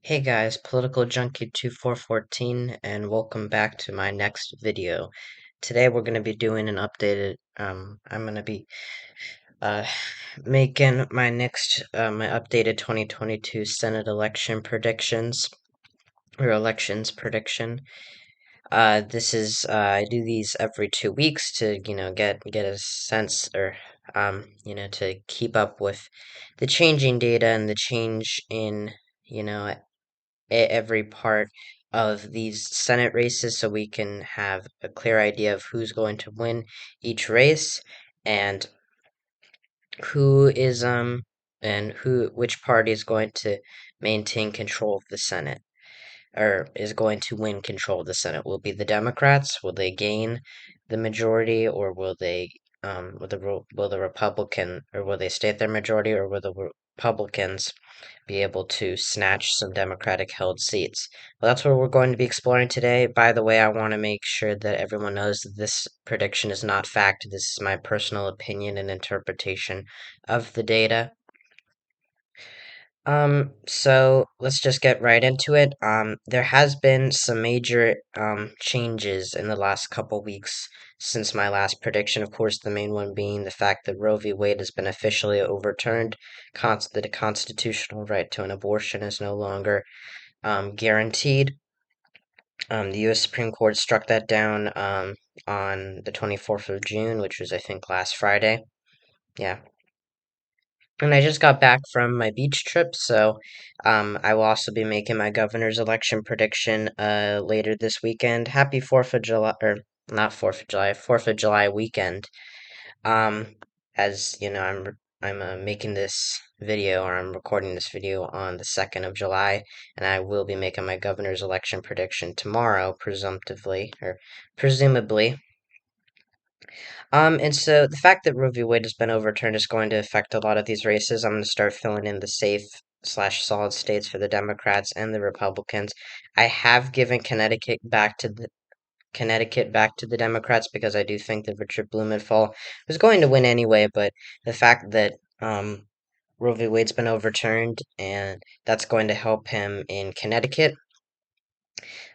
Hey guys, Political Junkie 2414, and welcome back to my next video. Today we're going to be doing an updated, I'm going to be, uh, making my updated 2022 Senate election predictions, or elections prediction. I do these every 2 weeks to, get a sense, or, to keep up with the changing data and the change in, every part of these Senate races so we can have a clear idea of who's going to win each race and who is and who which party is going to maintain control of the Senate or is going to win control of the Senate. Will it be the Democrats? Will they gain the majority, or will the Republican, or will they stay at their majority, or will the Republicans be able to snatch some Democratic held seats? Well, that's what we're going to be exploring today. By the way, I want to make sure that everyone knows that this prediction is not fact. This is my personal opinion and interpretation of the data. So let's just get right into it. There has been some major changes in the last couple weeks since my last prediction. Of course, the main one being the fact that Roe v. Wade has been officially overturned. The constitutional right to an abortion is no longer guaranteed. The U.S. Supreme Court struck that down on the 24th of June, which was, I think, last Friday. Yeah. And I just got back from my beach trip, so I will also be making my governor's election prediction later this weekend. Happy 4th of July, or not 4th of July, 4th of July weekend. Um, as you know, I'm making this video, or I'm recording this video on the 2nd of July, and I will be making my governor's election prediction tomorrow, presumptively, or presumably. And so the fact that Roe v. Wade has been overturned is going to affect a lot of these races. I'm going to start filling in the safe slash solid states for the Democrats and the Republicans. I have given Connecticut back to the Democrats because I do think that Richard Blumenthal was going to win anyway, but the fact that Roe v. Wade's been overturned and that's going to help him in Connecticut.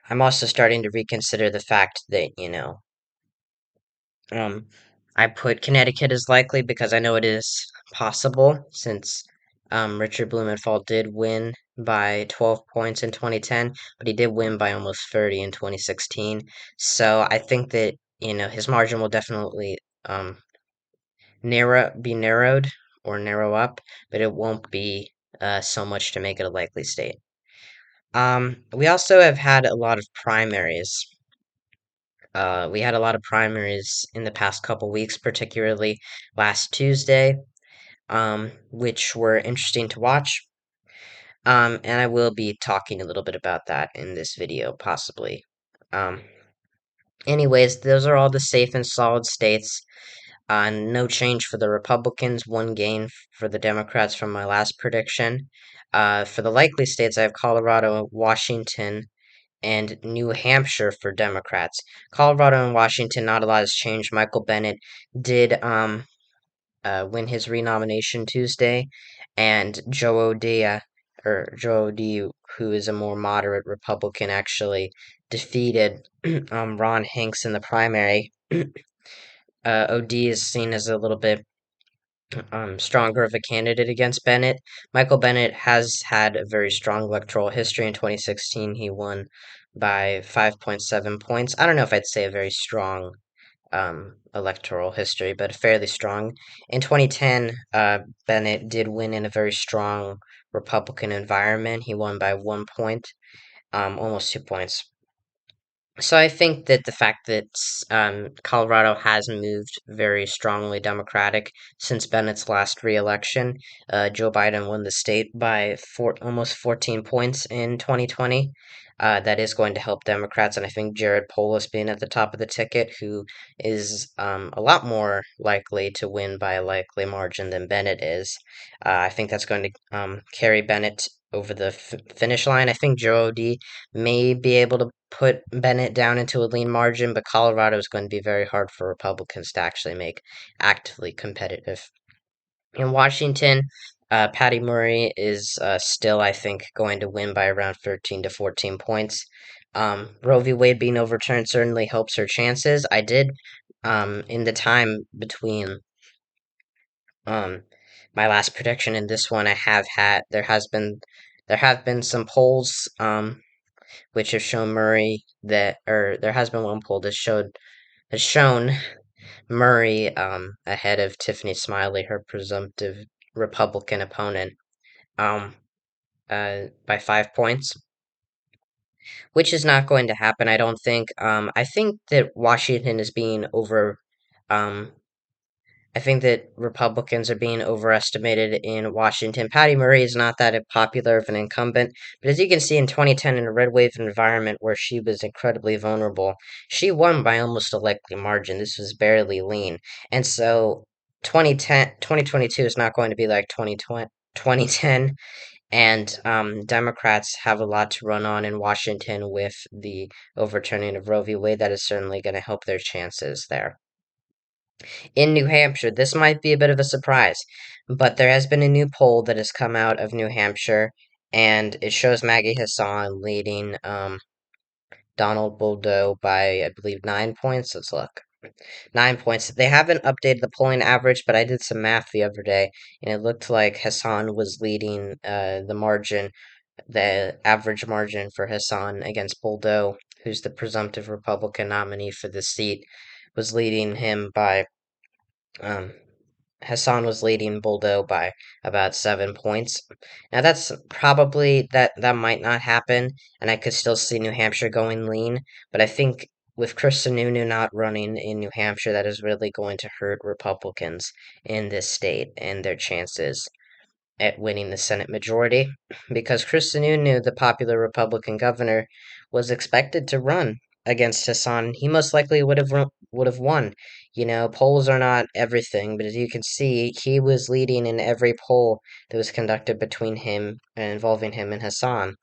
I'm also starting to reconsider the fact that, Um, I put Connecticut as likely because I know it is possible since Richard Blumenthal did win by 12 points in 2010, but he did win by almost 30 in 2016. So I think that, his margin will definitely be narrowed or narrow up, but it won't be so much to make it a likely state. We also have had a lot of primaries. We had a lot of primaries in the past couple weeks, particularly last Tuesday, which were interesting to watch. And I will be talking a little bit about that in this video, possibly. Um, Anyways, those are all the safe and solid states. No change for the Republicans, one gain for the Democrats from my last prediction. For the likely states, I have Colorado, Washington, and New Hampshire for Democrats. Colorado and Washington, not a lot has changed. Michael Bennet did win his renomination Tuesday, and Joe O'Dea, who is a more moderate Republican, actually defeated Ron Hanks in the primary. O'Dea is seen as a little bit stronger of a candidate against Bennett. Michael Bennett has had a very strong electoral history. In 2016, he won by 5.7 points. I don't know if I'd say a very strong electoral history, but fairly strong. In 2010, Bennett did win in a very strong Republican environment. He won by 1 point, almost 2 points. So I think that the fact that Colorado has moved very strongly Democratic since Bennett's last reelection, Joe Biden won the state by almost 14 points in 2020. That is going to help Democrats, and I think Jared Polis being at the top of the ticket, who is a lot more likely to win by a likely margin than Bennett is, I think that's going to carry Bennett over the finish line. I think Joe O'Dea may be able to put Bennett down into a lean margin, but Colorado is going to be very hard for Republicans to actually make actively competitive. In Washington, Patty Murray is still, I think, going to win by around 13 to 14 points. Roe v. Wade being overturned certainly helps her chances. I did, in the time between um, my last prediction and this one, I have had there have been some polls which have shown Murray that, or there has been one poll that has shown Murray ahead of Tiffany Smiley, her presumptive Republican opponent. Um, by 5 points, which is not going to happen. I don't think. I think that Washington is being over. Um, I think that Republicans are being overestimated in Washington. Patty Murray is not that popular of an incumbent, but as you can see in 2010, in a red wave environment where she was incredibly vulnerable, she won by almost a likely margin. This was barely lean. And so 2022 is not going to be like 2010. And Democrats have a lot to run on in Washington with the overturning of Roe v. Wade. That is certainly going to help their chances there. In New Hampshire, this might be a bit of a surprise, but there has been a new poll that has come out of New Hampshire, and it shows Maggie Hassan leading Donald Boudreaux by, I believe, 9 points. Let's look. 9 points. They haven't updated the polling average, but I did some math the other day, and it looked like Hassan was leading the average margin for Hassan against Boldo, who's the presumptive Republican nominee for the seat, was leading him by um, Hassan was leading Boldo by about 7 points. Now that's probably that might not happen, and I could still see New Hampshire going lean, but I think with Chris Sununu not running in New Hampshire, that is really going to hurt Republicans in this state and their chances at winning the Senate majority because Chris Sununu, the popular Republican governor, was expected to run against Hassan. He most likely would have won. You know, polls are not everything, but as you can see, he was leading in every poll that was conducted between him and involving him and Hassan.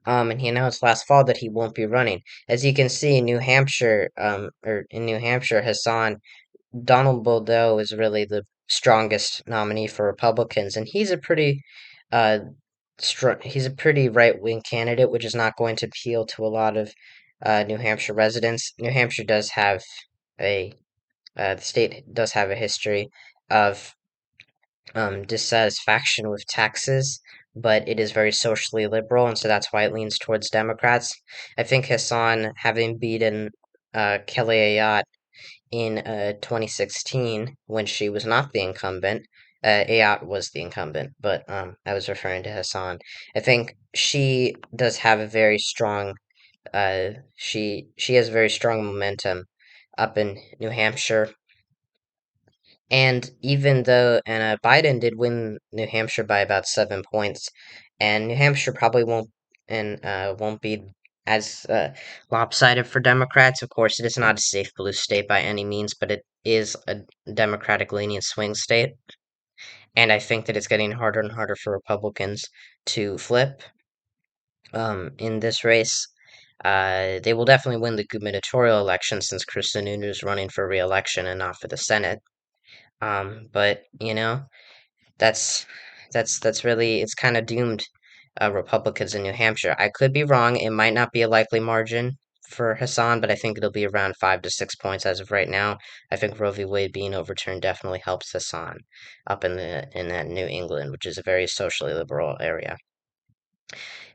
And he announced last fall that he won't be running. As you can see, New Hampshire, or in New Hampshire, Hassan Donald Boudreaux is really the strongest nominee for Republicans, and uh, he's a pretty right wing candidate, which is not going to appeal to a lot of New Hampshire residents. New Hampshire does have a the state does have a history of dissatisfaction with taxes, but it is very socially liberal, and so that's why it leans towards Democrats. I think Hassan, having beaten Kelly Ayotte in 2016 when she was not the incumbent. Ayotte was the incumbent, but I was referring to Hassan. I think she does have a very strong. She has very strong momentum up in New Hampshire, and even though Biden did win New Hampshire by about 7 points, and New Hampshire probably won't be as lopsided for Democrats. Of course, it is not a safe blue state by any means, but it is a Democratic leaning swing state, and I think that it's getting harder and harder for Republicans to flip in this race. They will definitely win the gubernatorial election since Chris Sununu is running for re-election and not for the Senate. But you know, that's that's really it's kind of doomed Republicans in New Hampshire. I could be wrong. It might not be a likely margin for Hassan, but I think it'll be around 5 to 6 points as of right now. I think Roe v. Wade being overturned definitely helps Hassan up in that New England, which is a very socially liberal area.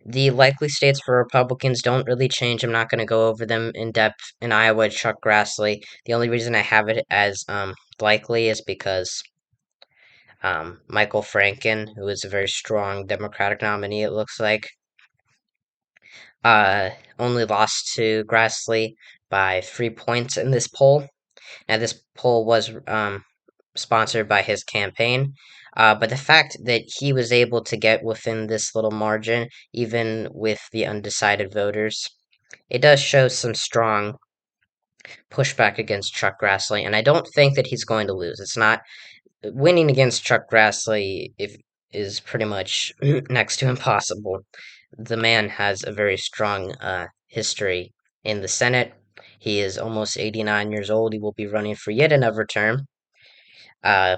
The likely states for Republicans don't really change. I'm not going to go over them in depth. In Iowa, Chuck Grassley. The only reason I have it as likely is because Michael Franken, who is a very strong Democratic nominee, it looks like, uh, only lost to Grassley by 3 points in this poll. Now, this poll was sponsored by his campaign, but the fact that he was able to get within this little margin, even with the undecided voters, it does show some strong pushback against Chuck Grassley, and I don't think that he's going to lose. It's not winning against Chuck Grassley is pretty much next to impossible. The man has a very strong history in the Senate. He is almost 89 years old. He will be running for yet another term. Uh,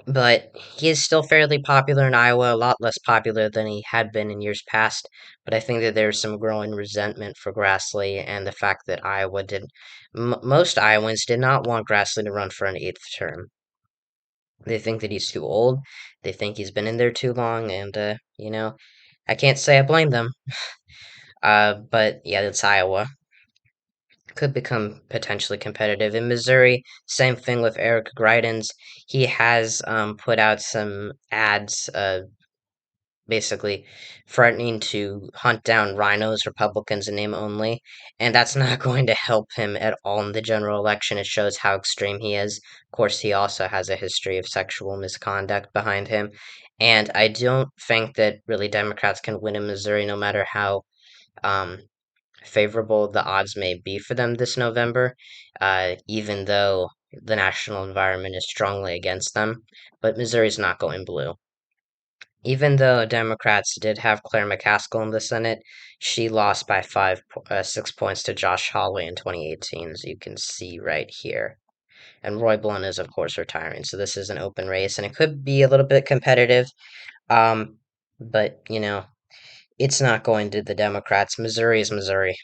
But he is still fairly popular in Iowa, a lot less popular than he had been in years past. But I think that there's some growing resentment for Grassley and the fact that most Iowans did not want Grassley to run for an eighth term. They think that he's too old. They think he's been in there too long, and I can't say I blame them. But yeah, it's Iowa. Could become potentially competitive. In Missouri, same thing with Eric Greitens. He has put out some ads, basically threatening to hunt down rhinos, Republicans in name only, and that's not going to help him at all in the general election. It shows how extreme he is. Of course, he also has a history of sexual misconduct behind him, and I don't think that really Democrats can win in Missouri, no matter how um, favorable the odds may be for them this November, even though the national environment is strongly against them. But Missouri's not going blue. Even though Democrats did have Claire McCaskill in the Senate, she lost by 6 points to Josh Hawley in 2018, as you can see right here. And Roy Blunt is, of course, retiring, so this is an open race, and it could be a little bit competitive. Um, but it's not going to the Democrats. Missouri is Missouri.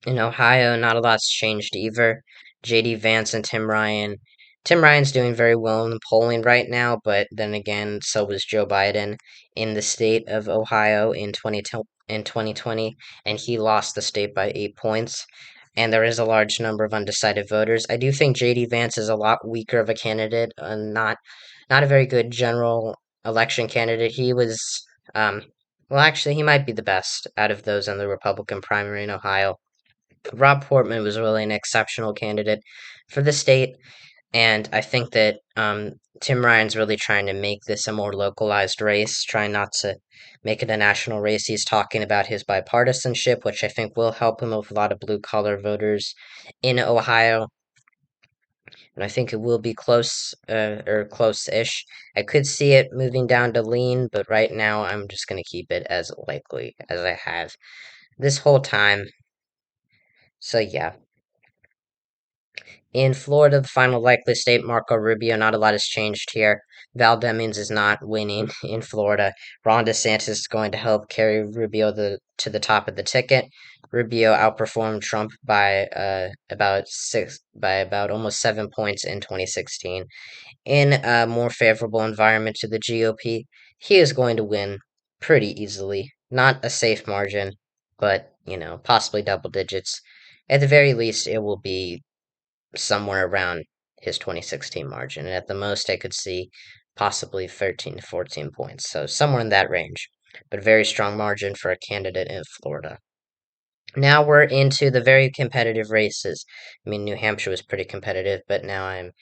In Ohio, not a lot's changed either. J.D. Vance and Tim Ryan. Tim Ryan's doing very well in the polling right now, but then again, so was Joe Biden in the state of Ohio in 2020, and he lost the state by 8 points. And there is a large number of undecided voters. I do think J.D. Vance is a lot weaker of a candidate, not a very good general election candidate. He was, um, well, actually, he might be the best out of those in the Republican primary in Ohio. Rob Portman was really an exceptional candidate for the state, and I think that Tim Ryan's really trying to make this a more localized race, trying not to make it a national race. He's talking about his bipartisanship, which I think will help him with a lot of blue collar voters in Ohio, and I think it will be close or close-ish. I could see it moving down to lean, but right now I'm just going to keep it as likely as I have this whole time. So yeah. In Florida, the final likely state, Marco Rubio. Not a lot has changed here. Val Demings is not winning in Florida. Ron DeSantis is going to help carry Rubio to the top of the ticket. Rubio outperformed Trump by about almost 7 points in 2016. In a more favorable environment to the GOP, he is going to win pretty easily. Not a safe margin, but possibly double digits. At the very least, it will be somewhere around his 2016 margin. And at the most, I could see possibly 13 to 14 points. So somewhere in that range. But very strong margin for a candidate in Florida. Now we're into the very competitive races. I mean, New Hampshire was pretty competitive, but now I'm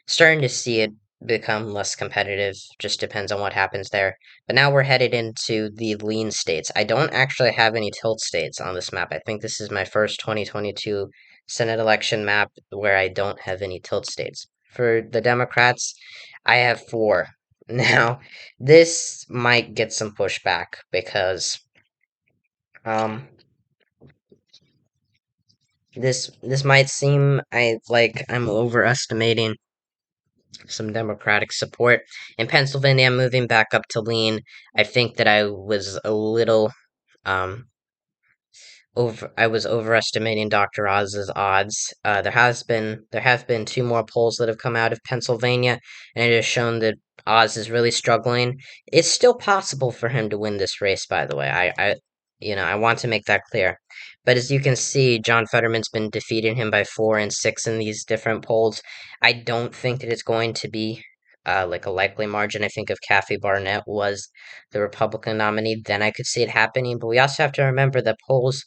starting to see it become less competitive. Just depends on what happens there. But now we're headed into the lean states. I don't actually have any tilt states on this map. I think this is my first 2022 Senate election map where I don't have any tilt states. For the Democrats, I have four. Now, this might get some pushback because um this might seem like I'm overestimating some Democratic support. In Pennsylvania, I'm moving back up to lean. I think that I was a little um I was overestimating Dr. Oz's odds. There have been two more polls that have come out of Pennsylvania, and it has shown that Oz is really struggling. It's still possible for him to win this race, by the way. I want to make that clear. But as you can see, John Fetterman's been defeating him by 4 and 6 in these different polls. I don't think that it's going to be like a likely margin. I think if Kathy Barnett was the Republican nominee, then I could see it happening. But we also have to remember that polls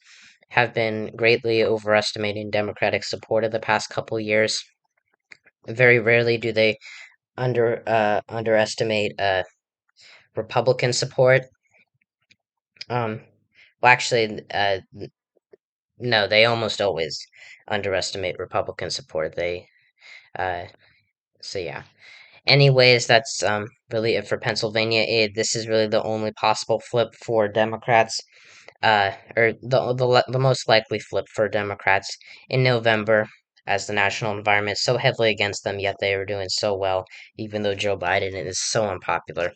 have been greatly overestimating Democratic support in the past couple years. Very rarely do they underestimate Republican support. Um, well, actually, no, they almost always underestimate Republican support. Uh, so yeah. Anyways, that's really it for Pennsylvania. This is really the only possible flip for Democrats, or the most likely flip for Democrats in November. as the national environment so heavily against them, yet they are doing so well, even though Joe Biden is so unpopular.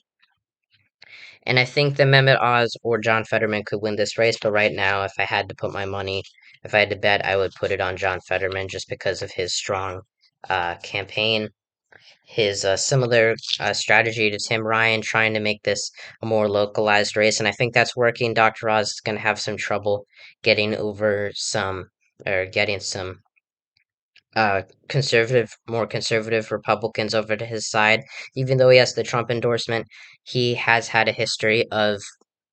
And I think that Mehmet Oz or John Fetterman could win this race, but right now, if I had to put my money, if I had to bet, I would put it on John Fetterman just because of his strong campaign, his similar strategy to Tim Ryan, trying to make this a more localized race, and I think that's working. Dr. Oz is going to have some trouble getting over some, or getting some more conservative Republicans over to his side. Even though he has the Trump endorsement, he has had a history of,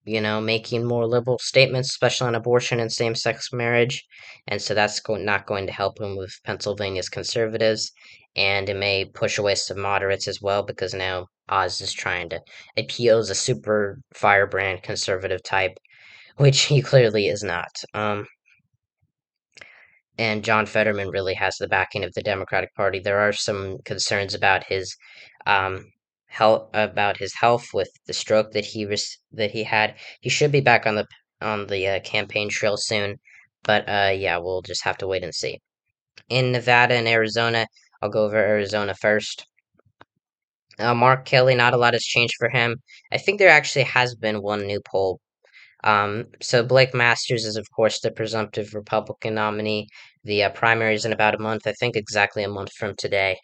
making more liberal statements, especially on abortion and same sex marriage. And so that's not going to help him with Pennsylvania's conservatives. And it may push away some moderates as well, because now Oz is trying to appeal as a super firebrand conservative type, which he clearly is not. And John Fetterman really has the backing of the Democratic Party. There are some concerns about his health with the stroke that he had. He should be back on the campaign trail soon, but yeah, we'll just have to wait and see. In Nevada and Arizona, I'll go over Arizona first. Mark Kelly, not a lot has changed for him. I think there actually has been one new poll. So Blake Masters is, of course, the presumptive Republican nominee. The primary is in about a month, I think exactly a month from today.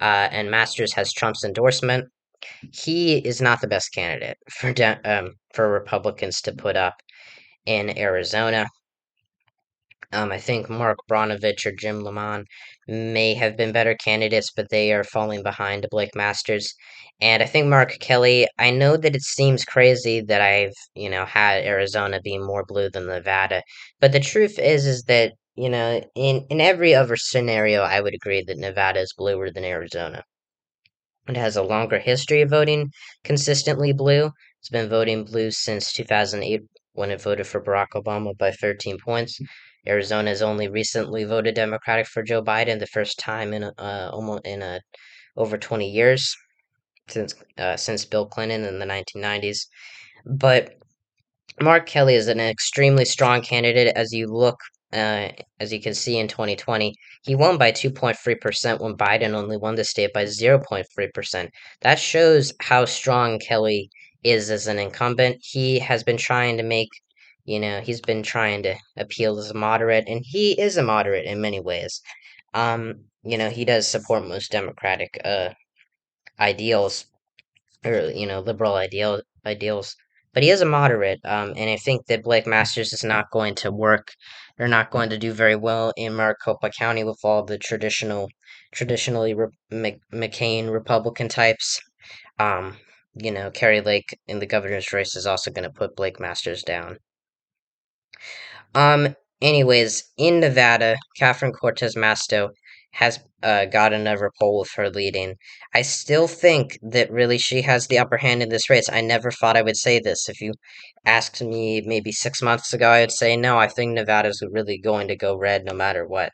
And Masters has Trump's endorsement. He is not the best candidate for Republicans to put up in Arizona. I think Mark Bronovich or Jim Lamont may have been better candidates, but they are falling behind Blake Masters. And I think Mark Kelly, I know that it seems crazy that I've, had Arizona being more blue than Nevada, but the truth is that, in every other scenario, I would agree that Nevada is bluer than Arizona. It has a longer history of voting consistently blue. It's been voting blue since 2008 when it voted for Barack Obama by 13 points. Arizona has only recently voted Democratic for Joe Biden, the first time in almost in over 20 years since Bill Clinton in the 1990s. But Mark Kelly is an extremely strong candidate as you can see in 2020. He won by 2.3% when Biden only won the state by 0.3%. That shows how strong Kelly is as an incumbent. He has been trying to he's been trying to appeal as a moderate, and he is a moderate in many ways. He does support most democratic ideals, or liberal ideals, but he is a moderate, and I think that Blake Masters is not going to work, or not going to do very well in Maricopa County with all the traditionally McCain Republican types. um Kerry Lake in the governor's race is also going to put Blake Masters down. Anyways, in Nevada, Catherine Cortez Masto has got another poll with her leading. I still think that really she has the upper hand in this race. I never thought I would say this. If you asked me maybe 6 months ago, I'd say no, I think Nevada's really going to go red no matter what.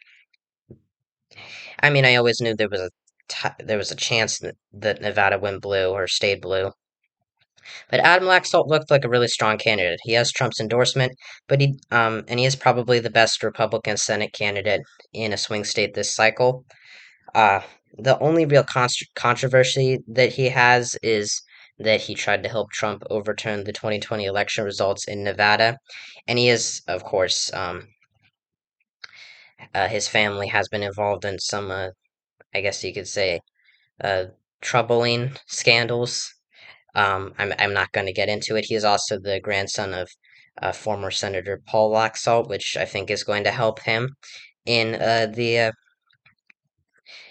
I mean, I always knew there was a chance that Nevada went blue or stayed blue. But Adam Laxalt looked like a really strong candidate. He has Trump's endorsement, but he is probably the best Republican Senate candidate in a swing state this cycle. Uh, the only real controversy that he has is that he tried to help Trump overturn the 2020 election results in Nevada, and he is, of course, his family has been involved in some, I guess you could say, uh, troubling scandals. I'm not going to get into it. He is also the grandson of former Senator Paul Laxalt, which I think is going to help him in the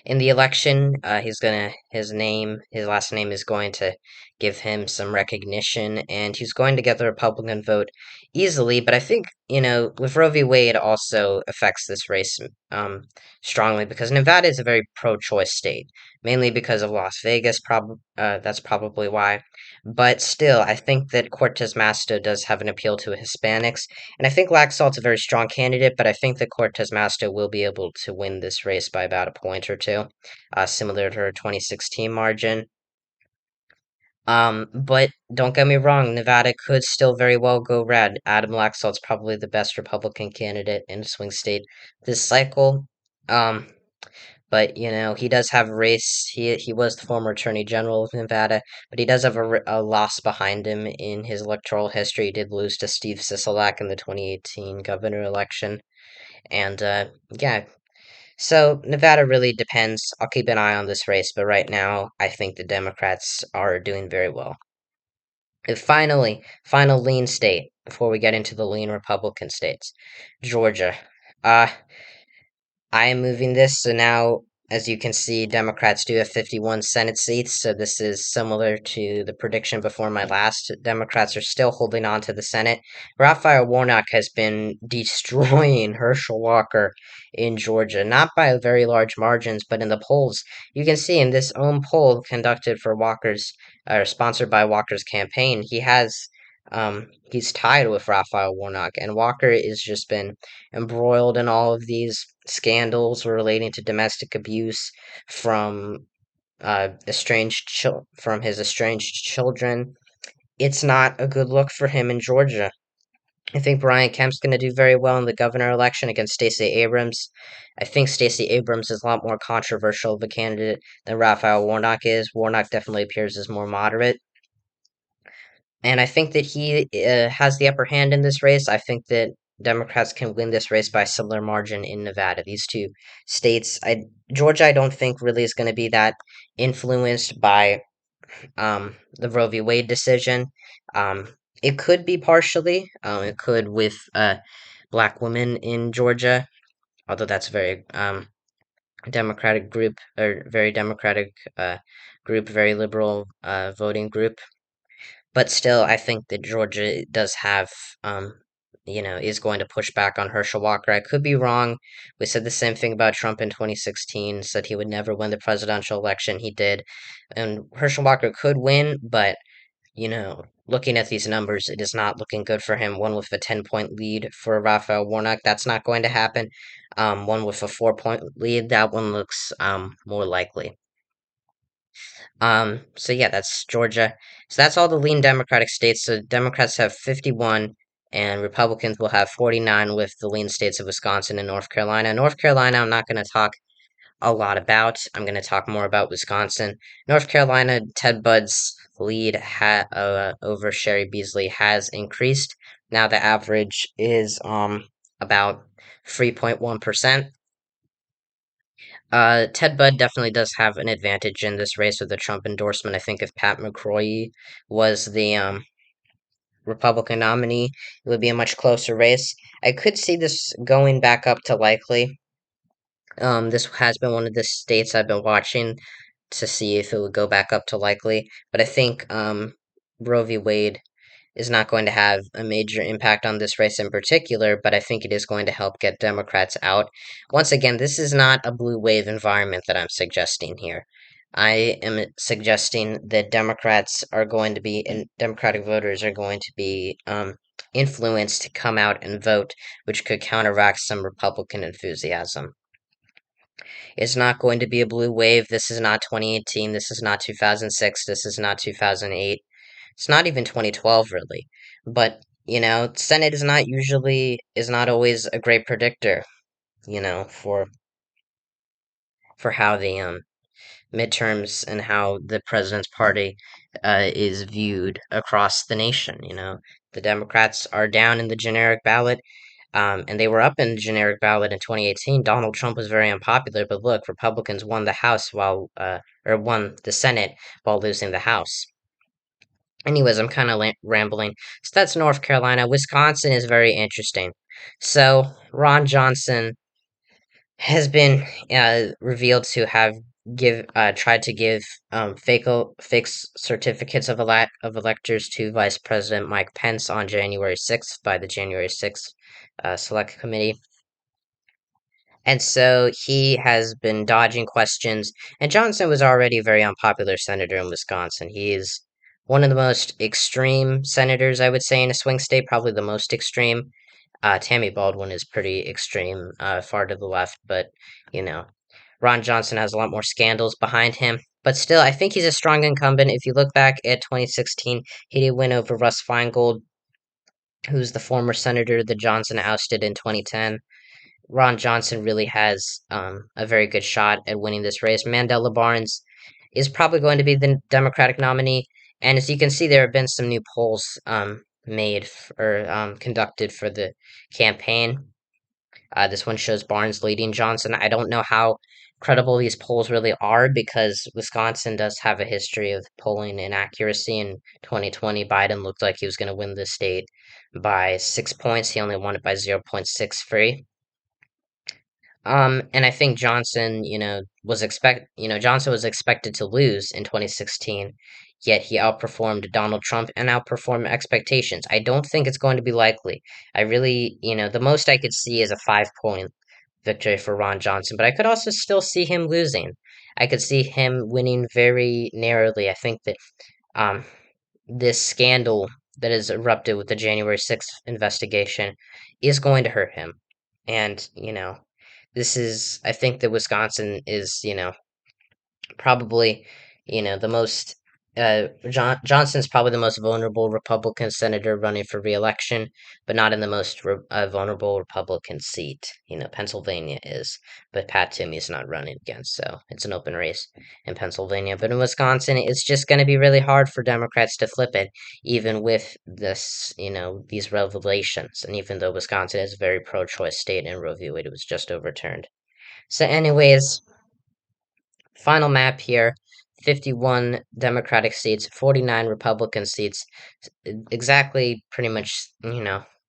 election. His last name is going to give him some recognition, and he's going to get the Republican vote easily. But I think, with Roe v. Wade also affects this race strongly, because Nevada is a very pro-choice state, mainly because of Las Vegas. That's probably why. But still, I think that Cortez Masto does have an appeal to Hispanics, and I think Laxalt's a very strong candidate, but I think that Cortez Masto will be able to win this race by about a point or two, similar to her 2016 margin. But don't get me wrong, Nevada could still very well go red. Adam Laxalt's probably the best Republican candidate in a swing state this cycle. Um, But he does have a race. He was the former Attorney General of Nevada, but he does have a loss behind him in his electoral history. He did lose to Steve Sisolak in the 2018 governor election, and yeah. So Nevada really depends. I'll keep an eye on this race, but right now I think the Democrats are doing very well. And finally, final lean state before we get into the lean Republican states, Georgia. Uh, I am moving this, so now, as you can see, Democrats do have 51 Senate seats, so this is similar to the prediction before my last. Democrats are still holding on to the Senate. Raphael Warnock has been destroying Herschel Walker in Georgia, not by very large margins, but in the polls. You can see in this own poll conducted for Walker's, or sponsored by Walker's campaign, he's tied with Raphael Warnock, and Walker has just been embroiled in all of these scandals relating to domestic abuse from from his estranged children. It's not a good look for him in Georgia. I think Brian Kemp's going to do very well in the governor election against Stacey Abrams. I think Stacey Abrams is a lot more controversial of a candidate than Raphael Warnock is. Warnock definitely appears as more moderate. And I think that he has the upper hand in this race. I think that Democrats can win this race by a similar margin in Nevada. These two states, Georgia, I don't think really is going to be that influenced by the Roe v. Wade decision. Um, it could be partially. It could with black women in Georgia, although that's a very democratic group or very democratic group, very liberal voting group. But still, I think that Georgia does have, is going to push back on Herschel Walker. I could be wrong. We said the same thing about Trump in 2016, said he would never win the presidential election. He did. And Herschel Walker could win, but, looking at these numbers, it is not looking good for him. One with a 10-point lead for Raphael Warnock, that's not going to happen. One with a 4-point lead, that one looks more likely. So yeah, that's Georgia. So that's all the lean Democratic states. So Democrats have 51, and Republicans will have 49 with the lean states of Wisconsin and North Carolina. North Carolina, I'm not going to talk a lot about. I'm going to talk more about Wisconsin. North Carolina, Ted Budd's lead over Sherry Beasley has increased. Now the average is about 3.1%. Ted Budd definitely does have an advantage in this race with the Trump endorsement. I think if Pat McCrory was the Republican nominee, it would be a much closer race. I could see this going back up to likely. This has been one of the states I've been watching to see if it would go back up to likely, but I think Roe v. Wade is not going to have a major impact on this race in particular, but I think it is going to help get Democrats out. Once again, this is not a blue wave environment that I'm suggesting here. I am suggesting that Democratic voters are going to be influenced to come out and vote, which could counteract some Republican enthusiasm. It's not going to be a blue wave. This is not 2018. This is not 2006. This is not 2008. It's not even 2012 really. But, Senate is not always a great predictor, for how the midterms and how the president's party is viewed across the nation, The Democrats are down in the generic ballot. And they were up in the generic ballot in 2018. Donald Trump was very unpopular, but look, Republicans won the House or won the Senate while losing the House. Anyways, I'm kind of rambling. So that's North Carolina. Wisconsin is very interesting. So Ron Johnson has been revealed to have tried to give fake certificates of electors to Vice President Mike Pence on January 6th by the January 6th Select Committee. And so he has been dodging questions. And Johnson was already a very unpopular senator in Wisconsin. He is one of the most extreme senators, I would say, in a swing state, probably the most extreme. Tammy Baldwin is pretty extreme, far to the left, but, you know, Ron Johnson has a lot more scandals behind him. But still, I think he's a strong incumbent. If you look back at 2016, he did win over Russ Feingold, who's the former senator that Johnson ousted in 2010. Ron Johnson really has a very good shot at winning this race. Mandela Barnes is probably going to be the Democratic nominee, and as you can see, there have been some new polls made or conducted for the campaign. This one shows Barnes leading Johnson. I don't know how credible these polls really are because Wisconsin does have a history of polling inaccuracy. In 2020, Biden looked like he was going to win the state by 6 points. He only won it by 0.63. And I think Johnson, Johnson was expected to lose in 2016, yet he outperformed Donald Trump and outperformed expectations. I don't think it's going to be likely. I really, the most I could see is a 5 point victory for Ron Johnson, but I could also still see him losing. I could see him winning very narrowly. I think that um, this scandal that has erupted with the January 6th investigation is going to hurt him. And, I think that Wisconsin is, probably, the most. Johnson's probably the most vulnerable Republican senator running for reelection, but not in the most vulnerable Republican seat. Pennsylvania is, but Pat Toomey's not running again, so it's an open race in Pennsylvania. But in Wisconsin, it's just going to be really hard for Democrats to flip it, even with this, these revelations, and even though Wisconsin is a very pro-choice state and Roe v. Wade was just overturned. So, anyways, final map here. 51 Democratic seats, 49 Republican seats. Exactly, pretty much,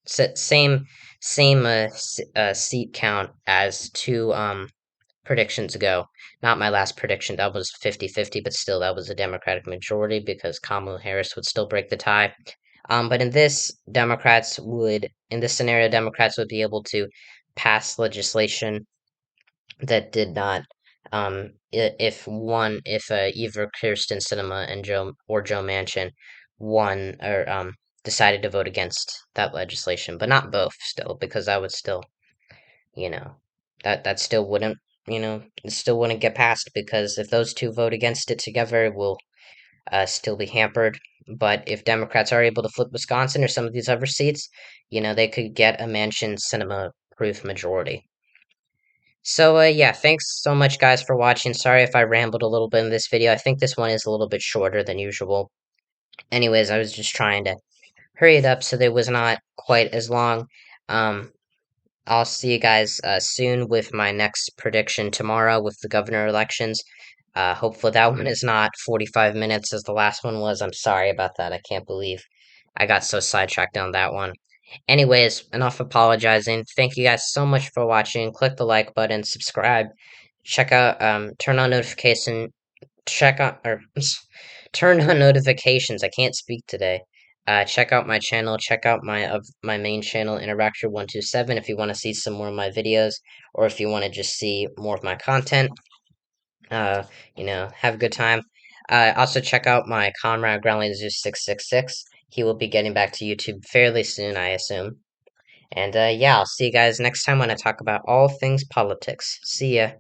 same seat count as two predictions ago. Not my last prediction, that was 50-50, but still, that was a Democratic majority because Kamala Harris would still break the tie. But in this scenario, Democrats would be able to pass legislation that did not if either Kirsten Sinema and Joe Manchin won or decided to vote against that legislation, but not both still, because that would still, you know, that still wouldn't, it still wouldn't get passed because if those two vote against it together, it will still be hampered. But if Democrats are able to flip Wisconsin or some of these other seats, they could get a Manchin Sinema proof majority. So, yeah, thanks so much, guys, for watching. Sorry if I rambled a little bit in this video. I think this one is a little bit shorter than usual. Anyways, I was just trying to hurry it up so that it was not quite as long. Um, I'll see you guys soon with my next prediction tomorrow with the governor elections. Hopefully that one is not 45 minutes as the last one was. I'm sorry about that. I can't believe I got so sidetracked on that one. Anyways, enough apologizing. Thank you guys so much for watching. Click the like button, subscribe, check out, turn on notification, check out, or turn on notifications. I can't speak today. Check out my channel. Check out my main channel, Interactor127, if you want to see some more of my videos, or if you want to just see more of my content. Have a good time. Also check out my comrade Groundling Zeus 666. He will be getting back to YouTube fairly soon, I assume. And yeah, I'll see you guys next time when I talk about all things politics. See ya.